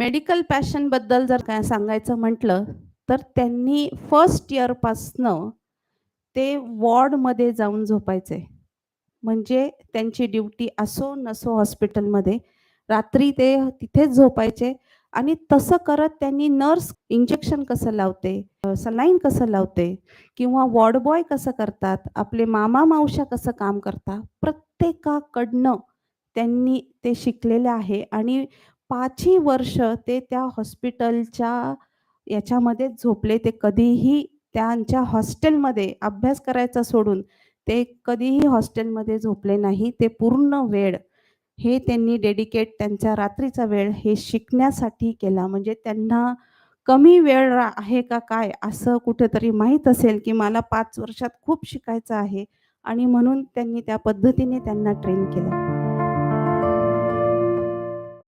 Medical पॅशनबद्दल जर काय सांगायचं म्हटलं, तर त्यांनी फर्स्ट इयरपासनं ते वॉर्डमध्ये जाऊन झोपायचे. म्हणजे त्यांची ड्युटी असो नसो हॉस्पिटलमध्ये, रात्री ते तिथेच झोपायचे आणि तसं करत त्यांनी नर्स इंजेक्शन कसं लावते, सलाईन कसं लावते किंवा वॉर्ड बॉय कसं करतात, आपले मामा-मावश्या कसं काम करतात, प्रत्येकाकडनं त्यांनी ते शिकलेले आहे आणि 5ही वर्ष ते त्या हॉस्पिटलच्या याच्यामध्येच झोपले. ते कधीही त्यांच्या हॉस्टेलमध्ये अभ्यास करायचा सोडून ते कधीही हॉस्टेलमध्ये झोपले नाही. ते पूर्ण वेळ हे त्यांनी डेडिकेट त्यांचा रात्रीचा वेळ हे शिकण्यासाठी केला. म्हणजे त्यांना कमी वेळ आहे का काय असं कुठेतरी माहीत असेल, की मला 5 वर्षात खूप शिकायचं आहे आणि म्हणून त्यांनी त्या पद्धतीने त्यांना ट्रेन केलं.